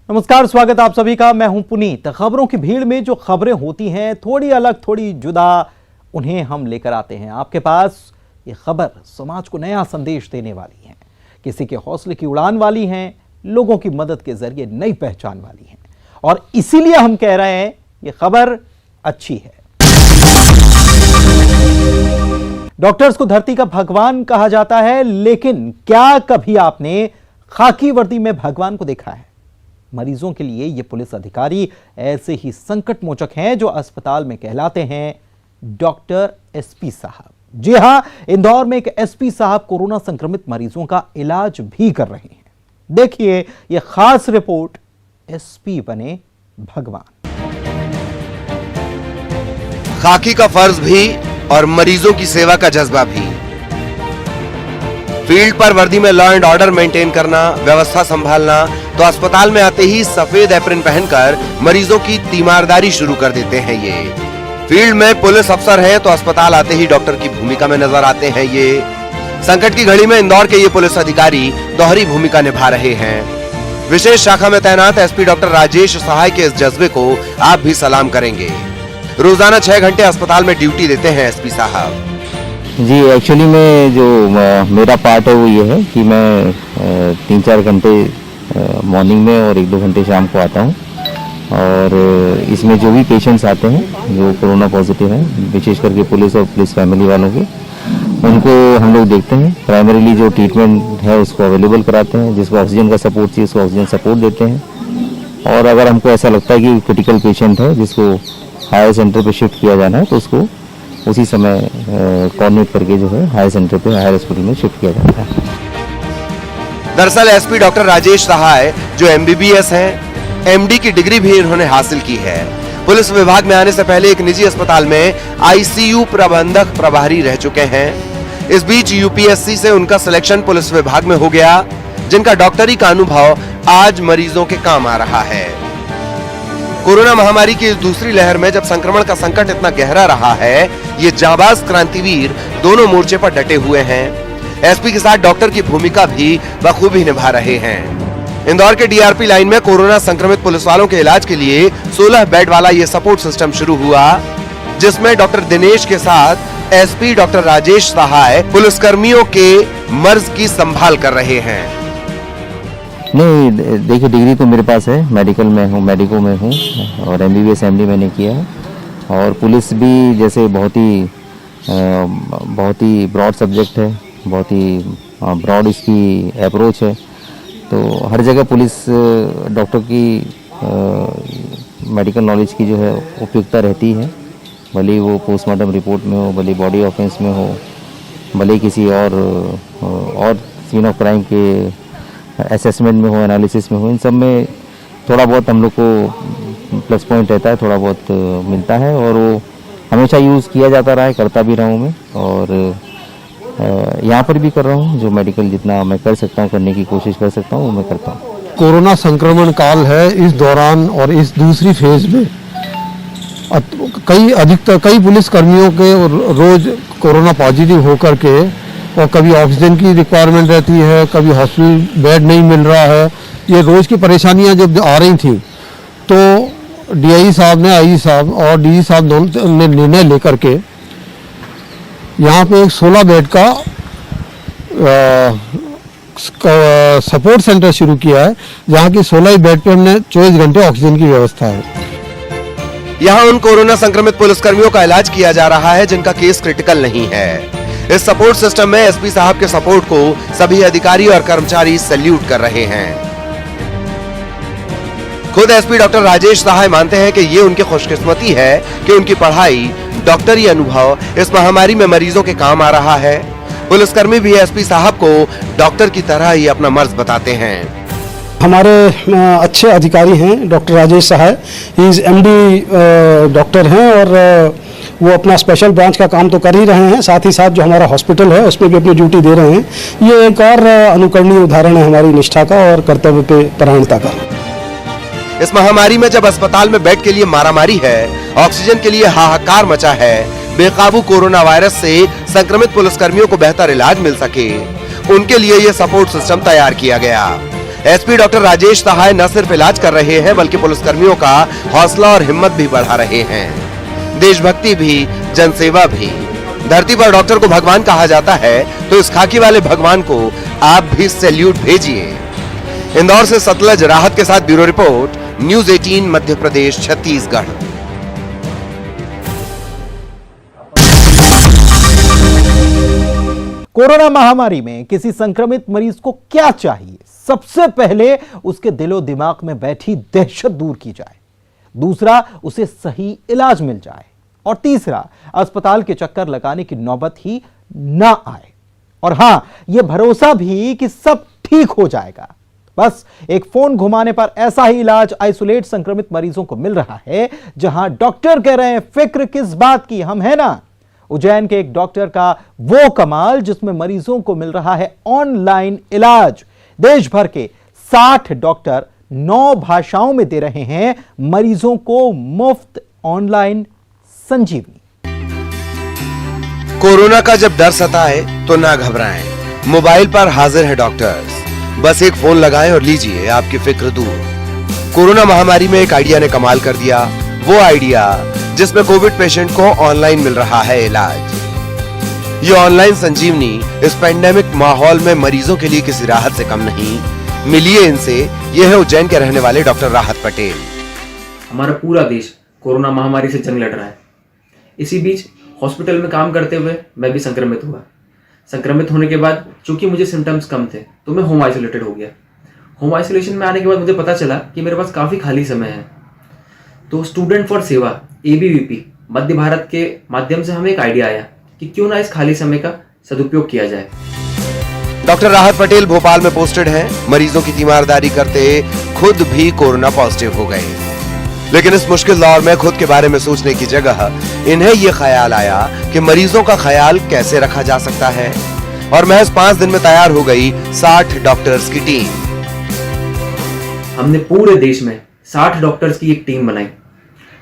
नमस्कार, स्वागत आप सभी का। मैं हूं पुनीत। खबरों की भीड़ में जो खबरें होती हैं थोड़ी अलग थोड़ी जुदा, उन्हें हम लेकर आते हैं आपके पास। ये खबर समाज को नया संदेश देने वाली है, किसी के हौसले की उड़ान वाली है, लोगों की मदद के जरिए नई पहचान वाली है, और इसीलिए हम कह रहे हैं ये खबर अच्छी है। डॉक्टर्स को धरती का भगवान कहा जाता है, लेकिन क्या कभी आपने खाकी वर्दी में भगवान को देखा है? मरीजों के लिए ये पुलिस अधिकारी ऐसे ही संकट मोचक हैं जो अस्पताल में कहलाते हैं डॉक्टर एसपी साहब। जी हां, इंदौर में एक एसपी साहब कोरोना संक्रमित मरीजों का इलाज भी कर रहे हैं। देखिए ये खास रिपोर्ट, एसपी बने भगवान। खाकी का फर्ज भी और मरीजों की सेवा का जज्बा भी। फील्ड पर वर्दी में लॉ एंड ऑर्डर मेंटेन करना, व्यवस्था संभालना, तो अस्पताल में आते ही सफेद एप्रन पहनकर मरीजों की तीमारदारी शुरू कर देते हैं ये। फील्ड में पुलिस अफसर हैं तो अस्पताल आते ही डॉक्टर की भूमिका में नजर आते हैं ये। संकट की घड़ी में इंदौर के ये पुलिस अधिकारी दोहरी भूमिका निभा रहे हैं। विशेष शाखा में तैनात एसपी डॉक्टर राजेश सहाय के इस जज्बे को आप भी सलाम करेंगे। रोजाना 6 घंटे अस्पताल में ड्यूटी देते हैं एसपी साहब। जी, एक्चुअली में जो मेरा पार्ट है वो ये है कि मैं 3-4 घंटे मॉर्निंग में और 1-2 घंटे शाम को आता हूँ, और इसमें जो भी पेशेंट्स आते हैं जो कोरोना पॉजिटिव हैं, विशेष करके पुलिस और पुलिस फैमिली वालों के, उनको हम लोग देखते हैं। प्राइमरीली जो ट्रीटमेंट है उसको अवेलेबल कराते हैं, जिसको ऑक्सीजन का सपोर्ट चाहिए उसको ऑक्सीजन सपोर्ट देते हैं, और अगर हमको ऐसा लगता है कि क्रिटिकल पेशेंट है जिसको हायर सेंटर पे शिफ्ट किया जाना है तो उसको उसी समय कोऑर्डिनेट करके जो है हायर सेंटर पे, हायर हॉस्पिटल में शिफ्ट किया जाता है। दरअसल एसपी डॉक्टर राजेश सहाय जो एमबीबीएस हैं, एमडी की डिग्री भी इन्होंने हासिल की है। पुलिस विभाग में आने से पहले एक निजी अस्पताल में आईसीयू प्रबंधक प्रभारी रह चुके हैं। इस बीच यूपीएससी से उनका सिलेक्शन पुलिस विभाग में हो गया, जिनका डॉक्टरी का अनुभव आज मरीजों के काम आ रहा है। कोरोना महामारी की इस दूसरी लहर में जब संक्रमण का संकट इतना गहरा रहा है, ये जाबाज क्रांतिवीर दोनों मोर्चे पर डटे हुए हैं। एसपी के साथ डॉक्टर की भूमिका भी बखूबी निभा रहे हैं। इंदौर के डीआरपी लाइन में कोरोना संक्रमित पुलिस वालों के इलाज के लिए 16 बेड वाला ये सपोर्ट सिस्टम शुरू हुआ, जिसमें डॉक्टर दिनेश के साथ एसपी डॉक्टर राजेश सहाय पुलिसकर्मियों के मर्ज की संभाल कर रहे हैं। नहीं, देखिए डिग्री तो मेरे पास है, मेडिकल में हूँ, मेडिको में हूँ, और एमबीबीएस एमडी मैंने किया है। और पुलिस भी जैसे बहुत ही ब्रॉड सब्जेक्ट है, बहुत ही ब्रॉड इसकी अप्रोच है, तो हर जगह पुलिस डॉक्टर की मेडिकल नॉलेज की जो है उपयुक्तता रहती है, भले वो पोस्टमार्टम रिपोर्ट में हो, भले बॉडी ऑफेंस में हो, भले किसी और सीन ऑफ क्राइम के असेसमेंट में हो, एनालिसिस में हो, इन सब में थोड़ा बहुत हम लोग को प्लस पॉइंट रहता है, थोड़ा बहुत मिलता है, और वो हमेशा यूज़ किया जाता रहा है, करता भी रहा हूँ मैं, और यहाँ पर भी कर रहा हूँ। जो मेडिकल जितना मैं कर सकता हूँ, करने की कोशिश कर सकता हूँ, वो मैं करता हूँ। कोरोना संक्रमण काल है, इस दौरान और इस दूसरी फेज में कई पुलिस कर्मियों के रोज कोरोना पॉजिटिव होकर के, और कभी ऑक्सीजन की रिक्वायरमेंट रहती है, कभी हॉस्पिटल बेड नहीं मिल रहा है, ये रोज की परेशानियां जब आ रही थी, तो डीआई साहब ने, आई साहब और डीजी साहब दोनों ने निर्णय लेकर के यहाँ पे एक 16 बेड का सपोर्ट सेंटर शुरू किया है, जहाँ की 16 बेड पे हमने 24 घंटे ऑक्सीजन की व्यवस्था है। यहाँ उन कोरोना संक्रमित पुलिसकर्मियों का इलाज किया जा रहा है जिनका केस क्रिटिकल नहीं है। इस सपोर्ट सिस्टम में एसपी साहब के सपोर्ट को सभी अधिकारी और कर्मचारी सैल्यूट कर रहे हैं। खुद एसपी डॉक्टर राजेश सहाय मानते हैं कि ये उनकी खुशकिस्मती है कि उनकी पढ़ाई, डॉक्टरी अनुभव इस महामारी में मरीजों के काम आ रहा है। पुलिसकर्मी भी एसपी साहब को डॉक्टर की तरह ही अपना मर्ज बताते हैं। हमारे अच्छे अधिकारी हैं doctor Rajesh Sahay, he is MD doctor हैं, और वो अपना स्पेशल ब्रांच का काम तो कर ही रहे हैं, साथ ही साथ जो हमारा हॉस्पिटल है उसमें भी अपनी ड्यूटी दे रहे हैं। ये एक और अनुकरणीय उदाहरण है हमारी निष्ठा का और कर्तव्य पे परायणता का। इस महामारी में जब अस्पताल में बेड के लिए मारामारी है, ऑक्सीजन के लिए हाहाकार मचा है, बेकाबू कोरोना वायरस से संक्रमित पुलिसकर्मियों को बेहतर इलाज मिल सके, उनके लिए यह सपोर्ट सिस्टम तैयार किया गया। एसपी डॉक्टर राजेश सहाय न सिर्फ इलाज कर रहे हैं बल्कि पुलिसकर्मियों का हौसला और हिम्मत भी बढ़ा रहे हैं। देशभक्ति भी, जनसेवा भी। धरती पर डॉक्टर को भगवान कहा जाता है तो इस खाकी वाले भगवान को आप भी सैल्यूट भेजिए। इंदौर से सतलज राहत के साथ bureau report, news 18 Madhya Pradesh Chhattisgarh. Corona महामारी में किसी संक्रमित मरीज को क्या चाहिए? सबसे पहले उसके दिलो दिमाग में बैठी दहशत दूर की जाए, दूसरा उसे सही इलाज मिल जाए और तीसरा अस्पताल के चक्कर लगाने की नौबत ही ना आए। और हां, यह भरोसा भी कि सब ठीक हो जाएगा। बस एक फोन घुमाने पर ऐसा ही इलाज आइसोलेट संक्रमित मरीजों को मिल रहा है, जहां डॉक्टर कह रहे हैं फिक्र किस बात की, हम है ना। उज्जैन के एक डॉक्टर का वो कमाल जिसमें मरीजों को मिल रहा है ऑनलाइन इलाज। देश भर के 60 डॉक्टर 9 भाषाओं में दे रहे हैं मरीजों को मुफ्त ऑनलाइन संजीवनी। कोरोना का जब डर सताए तो ना घबराएं। मोबाइल पर हाजिर है डॉक्टर्स। बस एक फोन लगाएं और लीजिए आपकी फिक्र दूर। कोरोना महामारी में एक आइडिया ने कमाल कर दिया। वो आइडिया जिसमें कोविड पेशेंट को ऑनलाइन मिल रहा है इलाज। ये ऑनलाइन संजीवनी इस पेंडेमिक माहौल में मरीजों के लिए किसी राहत से कम नहीं। मिलिए इनसे। ये है उज्जैन के रहने वाले डॉक्टर राहत पटेल। हमारा पूरा देश कोरोना महामारी से जंग लड़ रहा है। इसी बीच हॉस्पिटल में काम करते हुए मैं भी संक्रमित हुआ। संक्रमित होने के बाद चूंकि मुझे सिम्टम्स कम थे तो मैं होम आइसोलेटेड हो गया। होम आइसोलेशन में आने के बाद मुझे पता चला कि मेरे पास काफ़ी खाली समय है। तो स्टूडेंट फॉर सेवा ABVP मध्य भारत के माध्यम से हमें एक आइडिया आया कि क्यों ना इस खाली समय का सदुपयोग किया जाए। डॉक्टर राहत पटेल भोपाल में पोस्टेड हैं। मरीजों की तीमारदारी करते खुद भी कोरोना पॉजिटिव हो गए। लेकिन इस मुश्किल दौर में खुद के बारे में सोचने की जगह इन्हें यह ख्याल आया कि मरीजों का ख्याल कैसे रखा जा सकता है। और महज 5 दिन में तैयार हो गई 60 डॉक्टर्स की टीम। हमने पूरे देश में 60 डॉक्टर्स की एक टीम बनाई।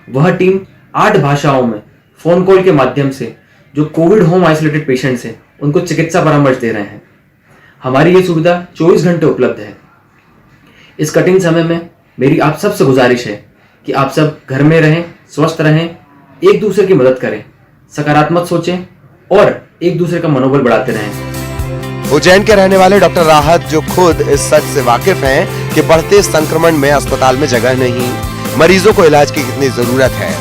वह टीम 8 भाषाओं में फोन कॉल के माध्यम से जो कोविड होम आइसोलेटेड पेशेंट्स हैं उनको चिकित्सा परामर्श दे रहे हैं। हमारी ये सुविधा 24 घंटे उपलब्ध है। इस कठिन समय में मेरी आप सबसे गुजारिश है कि आप सब घर में रहें, स्वस्थ रहें, एक दूसरे की मदद करें, सकारात्मक सोचें और एक दूसरे का मनोबल बढ़ाते रहें। उज्जैन के रहने वाले डॉक्टर राहत जो खुद इस सच से वाकिफ हैं कि बढ़ते संक्रमण में अस्पताल में जगह नहीं, मरीजों को इलाज की कितनी जरूरत है,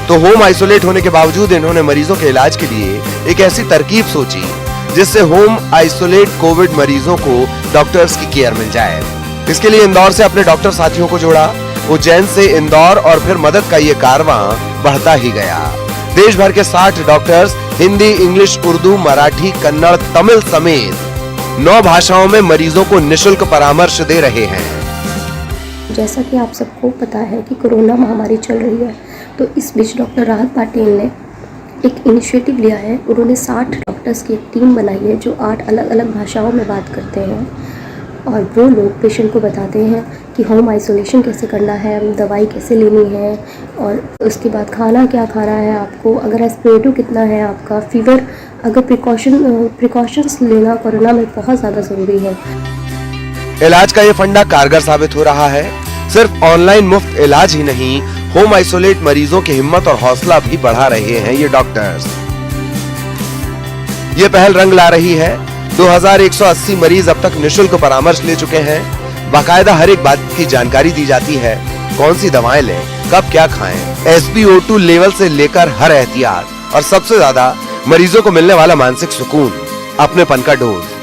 तो होम आइसोलेट होने के बावजूद इन्होंने मरीजों के इलाज के लिए एक ऐसी तरकीब सोची जिससे होम आइसोलेट कोविड मरीजों को डॉक्टर्स की केयर मिल जाए। इसके लिए इंदौर से अपने डॉक्टर साथियों को जोड़ा। उज्जैन से इंदौर और फिर मदद का ये कारवां बढ़ता ही गया। देश भर के 60 डॉक्टर्स हिंदी, इंग्लिश, उर्दू, मराठी, कन्नड़, तमिल समेत 9 भाषाओं में मरीजों को निःशुल्क परामर्श दे रहे हैं। जैसा कि आप सबको पता है कि कोरोना महामारी चल रही है, तो इस बीच डॉक्टर राहत पटेल ने एक इनिशिएटिव लिया है। उन्होंने 60 डॉक्टर्स की एक टीम बनाई है जो 8 अलग अलग भाषाओं में बात करते हैं और वो लोग पेशेंट को बताते हैं कि होम आइसोलेशन कैसे करना है, दवाई कैसे लेनी है और उसके बाद खाना क्या खाना है आपको, अगर एस्पिरेटिव कितना है आपका, फीवर, अगर प्रिकॉशंस लेना कोरोना में बहुत ज़्यादा ज़रूरी है। इलाज का ये फंडा कारगर साबित हो रहा है। सिर्फ ऑनलाइन मुफ्त इलाज ही नहीं, होम आइसोलेट मरीजों की हिम्मत और हौसला भी बढ़ा रहे हैं ये डॉक्टर्स। ये पहल रंग ला रही है। 2180 मरीज अब तक निःशुल्क परामर्श ले चुके हैं। बाकायदा हर एक बात की जानकारी दी जाती है, कौन सी दवाएं लें, कब क्या खाएं, SpO2 लेवल से लेकर हर एहतियात और सबसे ज्यादा मरीजों को मिलने वाला मानसिक सुकून, अपनेपन का डोज।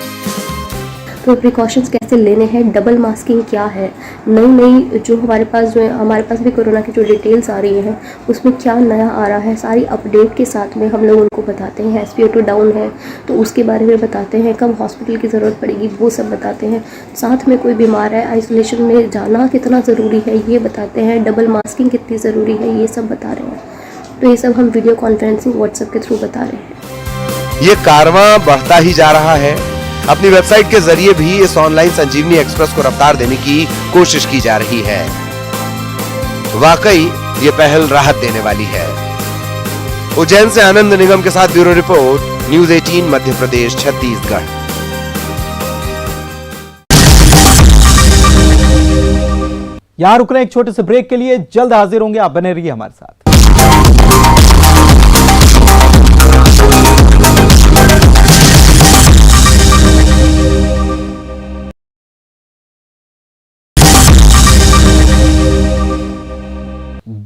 तो प्रिकॉशंस कैसे लेने हैं, डबल मास्किंग क्या है, नई जो हमारे पास भी कोरोना की जो डिटेल्स आ रही हैं उसमें क्या नया आ रहा है, सारी अपडेट के साथ में हम लोग उनको बताते हैं। SpO2 डाउन है तो उसके बारे में बताते हैं, कब हॉस्पिटल की ज़रूरत पड़ेगी वो सब बताते हैं। साथ में कोई बीमार है, आइसोलेशन में जाना कितना ज़रूरी है ये बताते हैं, डबल मास्किंग कितनी ज़रूरी है ये सब बता रहे हैं। तो ये सब हम वीडियो कॉन्फ्रेंसिंग व्हाट्सएप के थ्रू बता रहे हैं। ये कारवां बढ़ता ही जा रहा है। अपनी वेबसाइट के जरिए भी इस ऑनलाइन संजीवनी एक्सप्रेस को रफ्तार देने की कोशिश की जा रही है। वाकई ये पहल राहत देने वाली है। उज्जैन से आनंद निगम के साथ bureau report, news 18 Madhya Pradesh Chhattisgarh. यहां रुक रहे हैं एक छोटे से ब्रेक के लिए, जल्द हाजिर होंगे, आप बने रहिए हमारे साथ।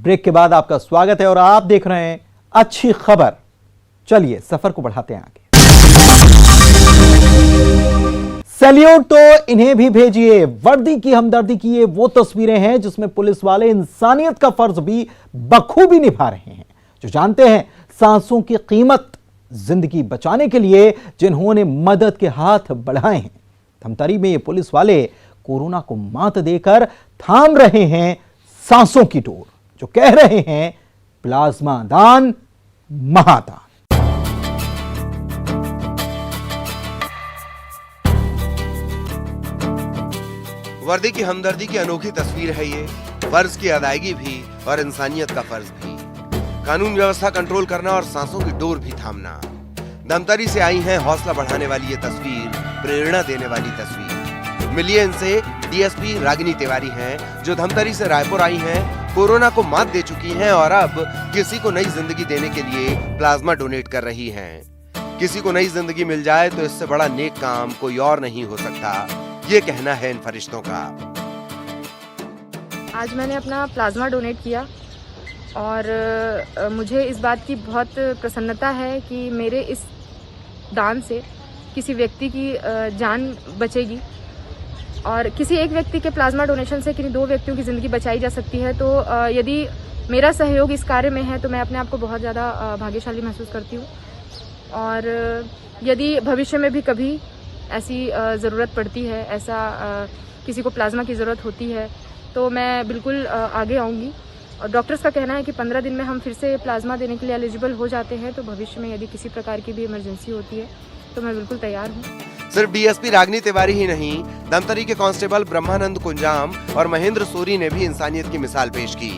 ब्रेक के बाद आपका स्वागत है और आप देख रहे हैं अच्छी खबर। चलिए सफर को बढ़ाते हैं आगे। सैल्यूट तो इन्हें भी भेजिए, वर्दी की हमदर्दी की ये वो तस्वीरें हैं जिसमें पुलिस वाले इंसानियत का फर्ज भी बखूबी निभा रहे हैं, जो जानते हैं सांसों की कीमत, जिंदगी बचाने के लिए जिन्होंने मदद के हाथ बढ़ाए हैं। धमतरी में ये पुलिस वाले कोरोना को मात देकर थाम रहे हैं सांसों की डोर, जो कह रहे हैं प्लाज्मा दान महादान। वर्दी की हमदर्दी की अनोखी तस्वीर है ये, फर्ज की अदायगी भी और इंसानियत का फर्ज भी, कानून व्यवस्था कंट्रोल करना और सांसों की डोर भी थामना। धमतरी से आई है हौसला बढ़ाने वाली ये तस्वीर, प्रेरणा देने वाली तस्वीर। मिलिए इनसे। डीएसपी रागिनी तिवारी हैं, जो धमतरी से रायपुर आई हैं, कोरोना को मात दे चुकी हैं और अब किसी को नई जिंदगी देने के लिए प्लाज्मा डोनेट कर रही हैं। किसी को नई जिंदगी मिल जाए तो इससे बड़ा नेक काम कोई और नहीं हो सकता, ये कहना है इन फरिश्तों का। आज मैंने अपना प्लाज्मा डोनेट किया और मुझे इस बात की बहुत प्रसन्नता है कि मेरे इस दान से किसी व्यक्ति की जान बचेगी और किसी एक व्यक्ति के प्लाज्मा डोनेशन से किन्हीं 2 व्यक्तियों की ज़िंदगी बचाई जा सकती है। तो यदि मेरा सहयोग इस कार्य में है तो मैं अपने आप को बहुत ज़्यादा भाग्यशाली महसूस करती हूँ। और यदि भविष्य में भी कभी ऐसी ज़रूरत पड़ती है, ऐसा किसी को प्लाज्मा की ज़रूरत होती है, तो मैं बिल्कुल आगे आऊँगी। और डॉक्टर्स का कहना है कि 15 दिन में हम फिर से प्लाज्मा देने के लिए एलिजिबल हो जाते हैं, तो भविष्य में यदि किसी प्रकार की भी इमरजेंसी होती है तो मैं बिल्कुल तैयार हूँ। सिर्फ डीएसपी रागिनी तिवारी ही नहीं, धमतरी के कांस्टेबल ब्रह्मानंद कुंजाम और महेंद्र सूरी ने भी इंसानियत की मिसाल पेश की,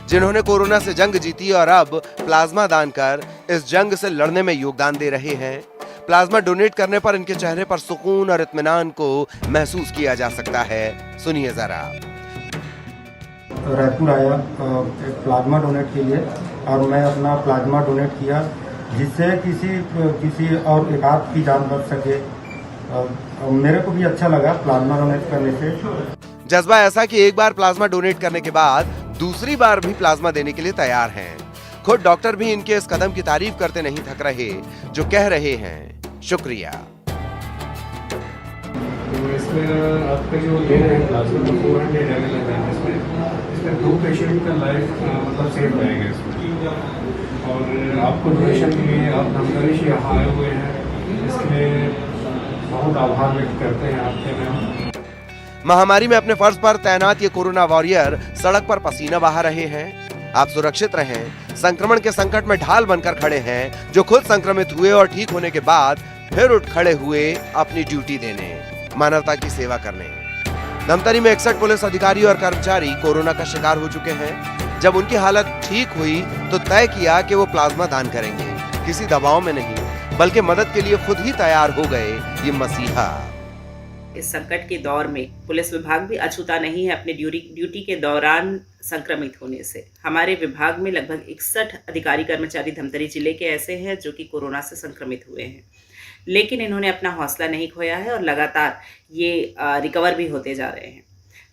जिन्होंने कोरोना से जंग जीती और अब प्लाज्मा दान कर इस जंग से लड़ने में योगदान दे रहे हैं। प्लाज्मा डोनेट करने पर इनके चेहरे पर सुकून और इत्मीनान को महसूस किया जा सकता है। सुनिए जरा। रायपुर आया एक प्लाज्मा डोनेट के लिए और मैं अपना प्लाज्मा डोनेट किया, जिससे किसी और एक आध की जान बच सके। मेरे को भी अच्छा लगा प्लाज्मा डोनेट करने से। जज्बा ऐसा कि एक बार प्लाज्मा डोनेट करने के बाद दूसरी बार भी प्लाज्मा देने के लिए तैयार हैं। खुद डॉक्टर भी इनके इस कदम की तारीफ करते नहीं थक रहे, जो कह रहे हैं शुक्रिया। तो इसमें आपके जो ले रहे हैं प्लाज्मा तो 400 ml है, इसमें 2 पेशेंट का लाइफ मतलब सेव रहेगा इसमें। और आपको डोनेशन के लिए आप धमतरी से यहाँ आए हुए हैं, इसलिए बहुत आभार व्यक्त करते हैं आपके में। महामारी में अपने फर्ज पर तैनात ये कोरोना वॉरियर सड़क पर पसीना बहा रहे हैं। आप सुरक्षित रहें, संक्रमण के संकट में ढाल बनकर खड़े हैं, जो खुद संक्रमित हुए और ठीक होने के बाद फिर उठ खड़े हुए अपनी ड्यूटी देने, मानवता की सेवा करने। धमतरी में 61 पुलिस अधिकारी और कर्मचारी कोरोना का शिकार हो चुके हैं। जब उनकी हालत ठीक हुई तो तय किया कि वो प्लाज्मा दान करेंगे, किसी दबाव में नहीं बल्कि मदद के लिए खुद ही तैयार हो गए ये मसीहा। इस संकट के दौर में पुलिस विभाग भी अछूता नहीं है अपने ड्यूटी के दौरान संक्रमित होने से। हमारे विभाग में लगभग 61 अधिकारी कर्मचारी धमतरी जिले के ऐसे हैं जो कि कोरोना से संक्रमित हुए हैं, लेकिन इन्होंने अपना हौसला नहीं खोया है और लगातार ये रिकवर भी होते जा रहे हैं।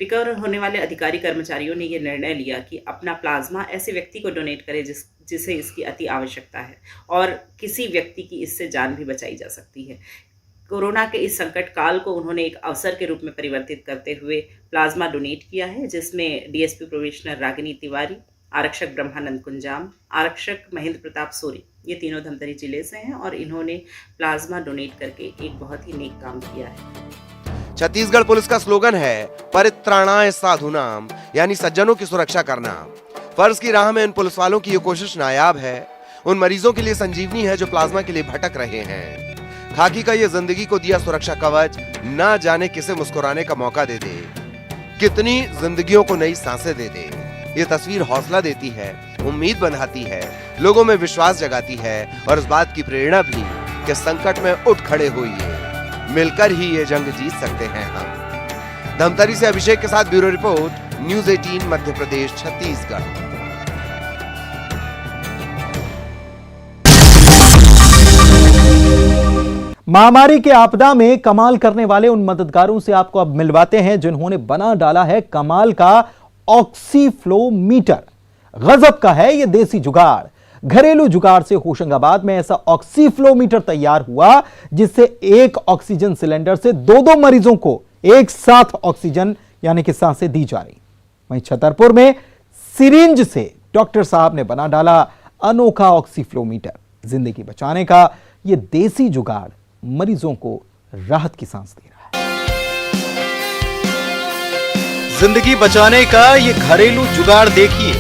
रिकवर होने वाले अधिकारी कर्मचारियों ने ये निर्णय लिया कि अपना प्लाज्मा ऐसे व्यक्ति को डोनेट करें जिसे इसकी अति आवश्यकता है और किसी व्यक्ति की इससे जान भी बचाई जा सकती है। कोरोना के इस संकट काल को उन्होंने एक अवसर के रूप में परिवर्तित करते हुए प्लाज्मा डोनेट किया है, जिसमें डीएसपी प्रोबेशनर रागिनी तिवारी, आरक्षक ब्रह्मानंद कुंजाम, आरक्षक महेंद्र प्रताप सूरी, ये तीनों धमतरी जिले से हैं और इन्होंने प्लाज्मा डोनेट करके एक बहुत ही नेक काम किया है। छत्तीसगढ़ पुलिस का स्लोगन है परित्राणाय साधुनाम, यानी सज्जनों की सुरक्षा करना। फर्ज की राह में इन पुलिस वालों की ये कोशिश नायाब है। उन मरीजों के लिए संजीवनी है जो प्लाज्मा के लिए भटक रहे हैं। खाकी का ये जिंदगी को दिया सुरक्षा कवच ना जाने किसे मुस्कुराने का मौका दे दे, कितनी जिंदगियों को नई सांसें दे दे। ये तस्वीर हौसला देती है, उम्मीद बंधाती है, लोगों में विश्वास जगाती है और इस बात की प्रेरणा भी कि संकट में उठ खड़े होइए, मिलकर ही ये जंग जीत सकते हैं हम। धमतरी से अभिषेक के साथ bureau report, news 18 Madhya Pradesh Chhattisgarh. महामारी के आपदा में कमाल करने वाले उन मददगारों से आपको अब मिलवाते हैं जिन्होंने बना डाला है कमाल का ऑक्सीफ्लोमीटर। गजब का है यह देसी जुगाड़। घरेलू जुगाड़ से होशंगाबाद में ऐसा ऑक्सीफ्लोमीटर तैयार हुआ जिससे एक ऑक्सीजन सिलेंडर से दो मरीजों को एक साथ ऑक्सीजन यानी कि सांसें दी जा रही। वहीं छतरपुर में सिरिंज से डॉक्टर साहब ने बना डाला अनोखा ऑक्सीफ्लोमीटर। जिंदगी बचाने का यह देसी जुगाड़ मरीजों को राहत की सांस दे रहा है। जिंदगी बचाने का ये घरेलू जुगाड़ देखिए।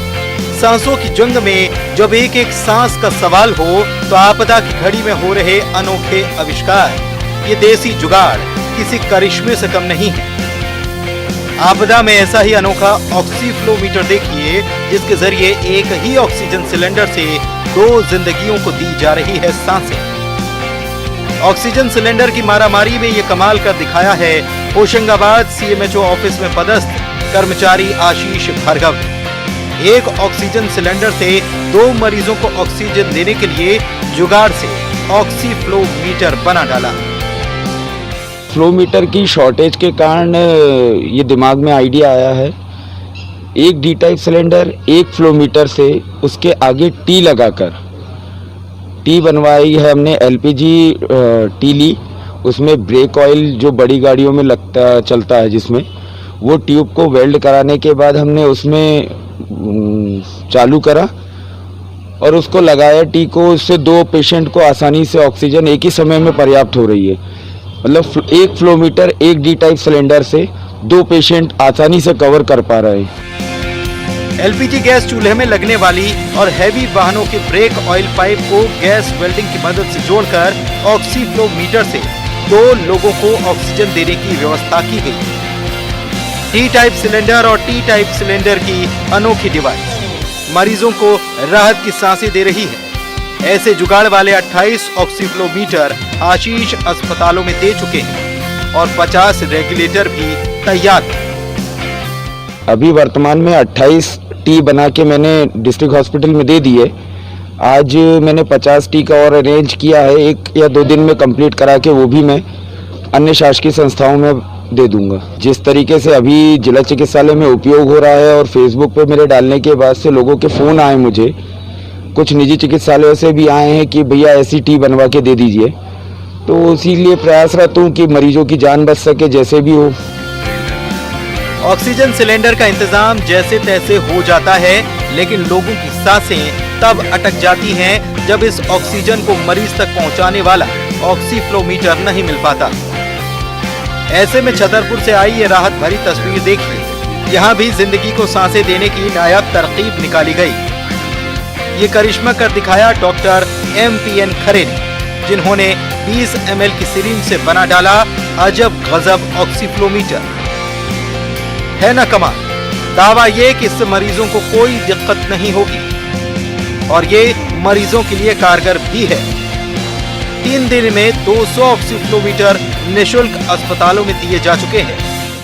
सांसों की जंग में जब एक एक सांस का सवाल हो तो आपदा की घड़ी में हो रहे अनोखे आविष्कार, ये देसी जुगाड़ किसी करिश्मे से कम नहीं है। आपदा में ऐसा ही अनोखा ऑक्सीफ्लोमीटर देखिए जिसके जरिए एक ही ऑक्सीजन सिलेंडर से दो जिंदगियों को दी जा रही है सांसें। ऑक्सीजन सिलेंडर की मारामारी में ये कमाल कर दिखाया है होशंगाबाद सीएमएचओ ऑफिस में पदस्थ कर्मचारी आशीष भार्गव। एक ऑक्सीजन सिलेंडर से दो मरीजों को ऑक्सीजन देने के लिए जुगाड़ से ऑक्सीफ्लोमीटर बना डाला। फ्लोमीटर की शॉर्टेज के कारण ये दिमाग में आइडिया आया है। एक डी टाइप सिलेंडर एक फ्लोमीटर से उसके आगे टी लगाकर टी बनवाई है हमने। एलपीजी टी ली, उसमें ब्रेक ऑयल जो बड़ी गाड़ियों में चलता है जिसमें, वो ट्यूब को वेल्ड कराने के बाद हमने उसमें चालू करा और उसको लगाया टी को। उससे दो पेशेंट को आसानी से ऑक्सीजन एक ही समय में पर्याप्त हो रही है। मतलब एक फ्लोमीटर एक डी टाइप सिलेंडर से दो पेशेंट आसानी से कवर कर पा रहे हैं। एलपीजी गैस चूल्हे में लगने वाली और हैवी वाहनों के ब्रेक ऑयल पाइप को गैस वेल्डिंग की मदद से जोड़कर ऑक्सीफ्लोमीटर से दो लोगों को ऑक्सीजन देने की व्यवस्था की गई। टी टाइप सिलेंडर और टी टाइप सिलेंडर की अनोखी डिवाइस मरीजों को राहत की सांसें दे रही है। ऐसे जुगाड़ वाले 28 ऑक्सीफ्लोमीटर आशीष अस्पतालों में दे चुके हैं और 50 रेगुलेटर भी तैयार हैं। अभी वर्तमान में 28 टी बना के मैंने डिस्ट्रिक्ट हॉस्पिटल में दे दिए। आज मैंने 50 टी का और अरेंज किया है, 1 या 2 दिन में कंप्लीट करा के वो भी मैं अन्य शासकीय संस्थाओं में दे दूंगा। जिस तरीके से अभी जिला चिकित्सालय में उपयोग हो रहा है और फेसबुक पे मेरे डालने के बाद से लोगों के फ़ोन आए, मुझे कुछ निजी चिकित्सालयों से भी आए हैं कि भैया ऐसी टी बनवा के दे दीजिए। तो इसीलिए प्रयासरत हूँ कि मरीजों की जान बच सके जैसे भी हो। ऑक्सीजन सिलेंडर का इंतजाम जैसे तैसे हो जाता है, लेकिन लोगों की सांसें तब अटक जाती हैं जब इस ऑक्सीजन को मरीज तक पहुंचाने वाला ऑक्सीफ्लोमीटर नहीं मिल पाता। ऐसे में छतरपुर से आई ये राहत भरी तस्वीर देखिए। यहाँ भी जिंदगी को सांसें देने की नायाब तरकीब निकाली गई। ये करिश्मा कर दिखाया डॉक्टर MPN खरे ने, जिन्होंने 20 ml की सिरिंज से बना डाला अजब गजब ऑक्सीफ्लोमीटर। है ना कमाल। दावा ये कि इससे मरीजों को कोई दिक्कत नहीं होगी और ये मरीजों के लिए कारगर भी है। 3 दिन में 200 ऑक्सीफ्लोमीटर निःशुल्क अस्पतालों में दिए जा चुके हैं।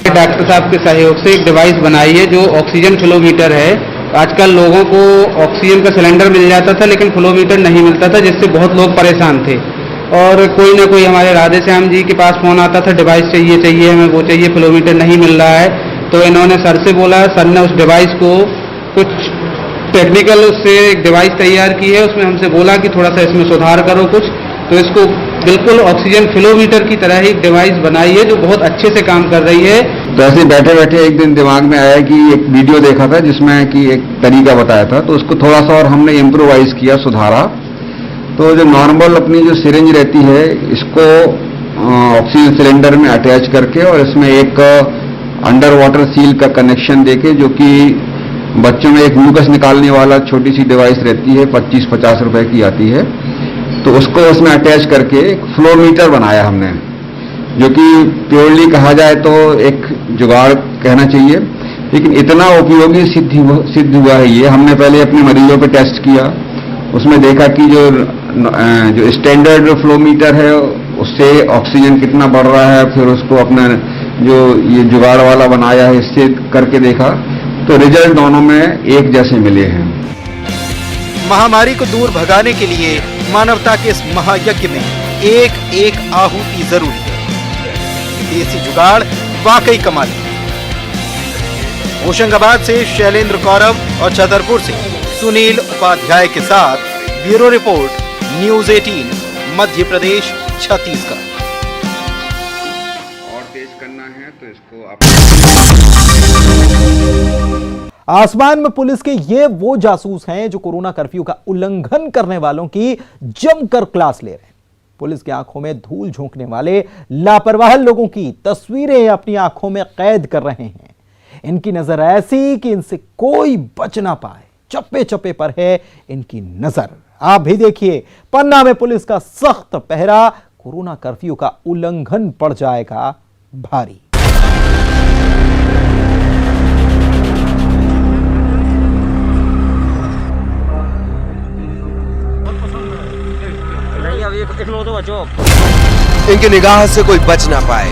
डॉक्टर साहब के सहयोग से एक डिवाइस बनाई है जो ऑक्सीजन फ्लोमीटर है। आजकल लोगों को ऑक्सीजन का सिलेंडर मिल जाता था लेकिन फ्लोमीटर नहीं मिलता था, जिससे बहुत लोग परेशान थे। और कोई ना कोई हमारे राधे श्याम जी के पास फोन आता था, डिवाइस चाहिए हमें, वो चाहिए, फ्लोमीटर नहीं मिल रहा है। तो इन्होंने सर से बोला, सर ने उस डिवाइस को कुछ टेक्निकल उससे एक डिवाइस तैयार की है। उसमें हमसे बोला कि थोड़ा सा इसमें सुधार करो कुछ, तो इसको बिल्कुल ऑक्सीजन फ्लोमीटर की तरह ही एक डिवाइस बनाई है जो बहुत अच्छे से काम कर रही है। तो ऐसे बैठे बैठे एक दिन दिमाग में आया कि एक वीडियो देखा था जिसमें कि एक तरीका बताया था, तो उसको थोड़ा सा और हमने इम्प्रोवाइज किया, सुधारा। तो जो नॉर्मल अपनी जो सिरिंज रहती है, इसको ऑक्सीजन सिलेंडर में अटैच करके और इसमें एक अंडर वाटर सील का कनेक्शन देके, जो कि बच्चों में एक म्यूकस निकालने वाला छोटी सी डिवाइस रहती है, 25-50 रुपए की आती है, तो उसको उसमें अटैच करके एक फ्लोमीटर बनाया हमने, जो कि प्योरली कहा जाए तो एक जुगाड़ कहना चाहिए, लेकिन इतना उपयोगी सिद्ध हुआ है ये। हमने पहले अपने मरीजों पे टेस्ट किया, उसमें देखा कि जो स्टैंडर्ड फ्लोमीटर है उससे ऑक्सीजन कितना बढ़ रहा है। फिर उसको अपना जो ये जुगाड़ वाला बनाया है इससे करके देखा तो रिजल्ट दोनों में एक जैसे मिले हैं। महामारी को दूर भगाने के लिए मानवता के इस महायज्ञ में एक एक आहुति जरूरी है। देसी जुगाड़ वाकई कमाल है। होशंगाबाद से शैलेंद्र कौरव और छतरपुर से सुनील उपाध्याय के साथ bureau report, news 18, Madhya Pradesh, Chhattisgarh. और तेज करना है तो इसको आसमान में पुलिस के ये वो जासूस हैं जो कोरोना कर्फ्यू का उल्लंघन करने वालों की जमकर क्लास ले रहे हैं। पुलिस की आंखों में धूल झोंकने वाले लापरवाह लोगों की तस्वीरें अपनी आंखों में कैद कर रहे हैं। इनकी नजर ऐसी कि इनसे कोई बच ना पाए। चप्पे चप्पे पर है इनकी नजर। आप भी देखिए, पन्ना में पुलिस का सख्त पहरा, कोरोना कर्फ्यू का उल्लंघन पड़ जाएगा भारी। इनकी निगाह से कोई बच ना पाए।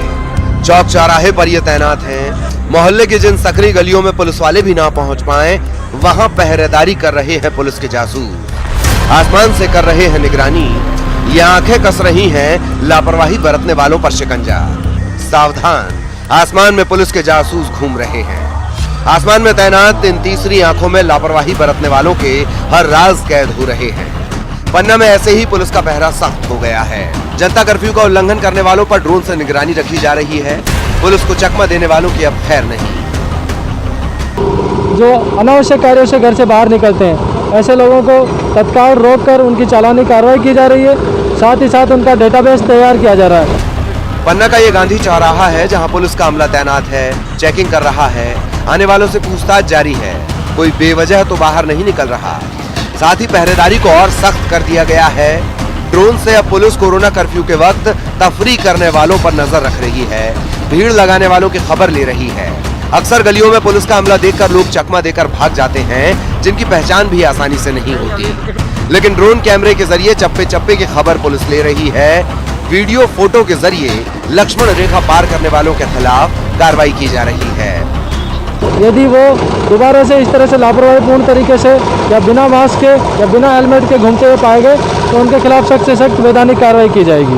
चौक चौराहे पर ये तैनात हैं। मोहल्ले की जिन सकरी गलियों में पुलिस वाले भी ना पहुंच पाए, वहां पहरेदारी कर रहे हैं पुलिस के जासूस। आसमान से कर रहे हैं निगरानी। ये आंखें कस रही हैं लापरवाही बरतने वालों पर शिकंजा। सावधान, आसमान में पुलिस के जासूस घूम रहे हैं। आसमान में तैनात इन तीसरी आंखों में लापरवाही बरतने वालों के हर राज कैद हो रहे हैं। पन्ना में ऐसे ही पुलिस का पहरा सख्त हो गया है। जनता कर्फ्यू का उल्लंघन करने वालों पर ड्रोन से निगरानी रखी जा रही है। पुलिस को चकमा देने वालों की अब खैर नहीं। जो अनावश्यक कार्यों से घर से बाहर निकलते हैं, ऐसे लोगों को तत्काल रोककर उनकी चालानी कार्रवाई की जा रही है। साथ ही साथ उनका डेटाबेस तैयार किया जा रहा है। पन्ना का ये गांधी चौराहा है जहां पुलिस का अमला तैनात है, चेकिंग कर रहा है। आने वालों से पूछताछ जारी है। कोई बेवजह तो बाहर नहीं निकल रहा। साथ ही पहरेदारी को और सख्त कर दिया गया है। ड्रोन से अब पुलिस कोरोना कर्फ्यू के वक्त तफरी करने वालों पर नजर रख रही है। भीड़ लगाने वालों की खबर ले रही है। अक्सर गलियों में पुलिस का अमला देखकर लोग चकमा देकर भाग जाते हैं, जिनकी पहचान भी आसानी से नहीं होती। लेकिन ड्रोन कैमरे के जरिए चप्पे चप्पे की खबर पुलिस ले रही है। वीडियो फोटो के जरिए लक्ष्मण रेखा पार करने वालों के खिलाफ कार्रवाई की जा रही है। यदि वो दोबारा से इस तरह से लापरवाहीपूर्ण तरीके से या बिना मास्क के या बिना हेलमेट के घूमते हुए पाए गए तो उनके खिलाफ सख्त से सख्त वैधानिक कार्रवाई की जाएगी।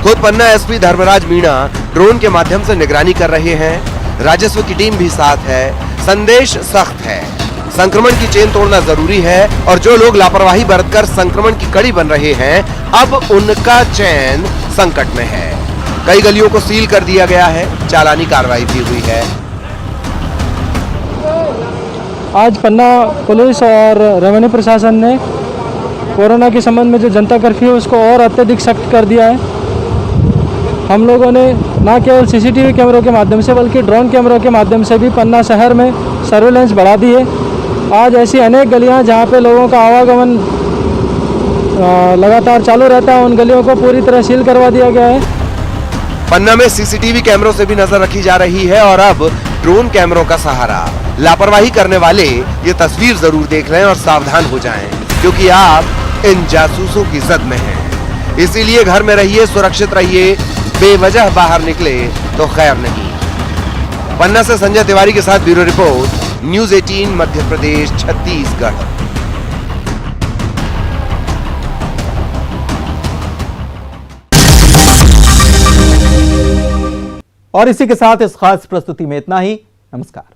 खुद पन्ना एसपी धर्मराज मीणा ड्रोन के माध्यम से निगरानी कर रहे हैं। राजस्व की टीम भी साथ है। संदेश सख्त है, संक्रमण की चेन तोड़ना जरूरी है और जो लोग लापरवाही बरतकर संक्रमण की कड़ी बन रहे हैं, अब उनका चैन संकट में है। कई गलियों को सील कर दिया गया है। चालानी कार्रवाई भी हुई है। आज पन्ना पुलिस और रेवेन्यू प्रशासन ने कोरोना के संबंध में जो जनता कर्फ्यू है उसको और अत्यधिक सख्त कर दिया है। हम लोगों ने न केवल सीसीटीवी कैमरों के माध्यम से बल्कि ड्रोन कैमरों के माध्यम से भी पन्ना शहर में सर्विलेंस बढ़ा दी है। आज ऐसी अनेक गलियां जहां पे लोगों का आवागमन लगातार चालू रहता है, उन गलियों को पूरी तरह सील करवा दिया गया है। पन्ना में सीसीटीवी कैमरों से भी नजर रखी जा रही है और अब ड्रोन कैमरों का सहारा। लापरवाही करने वाले ये तस्वीर जरूर देख लें और सावधान हो जाएं, क्योंकि आप इन जासूसों की जद में हैं। इसीलिए घर में रहिए, सुरक्षित रहिए। बेवजह बाहर निकले तो खैर नहीं। पन्ना से संजय तिवारी के साथ bureau report, news 18, Madhya Pradesh, Chhattisgarh. और इसी के साथ इस खास प्रस्तुति में इतना ही। नमस्कार।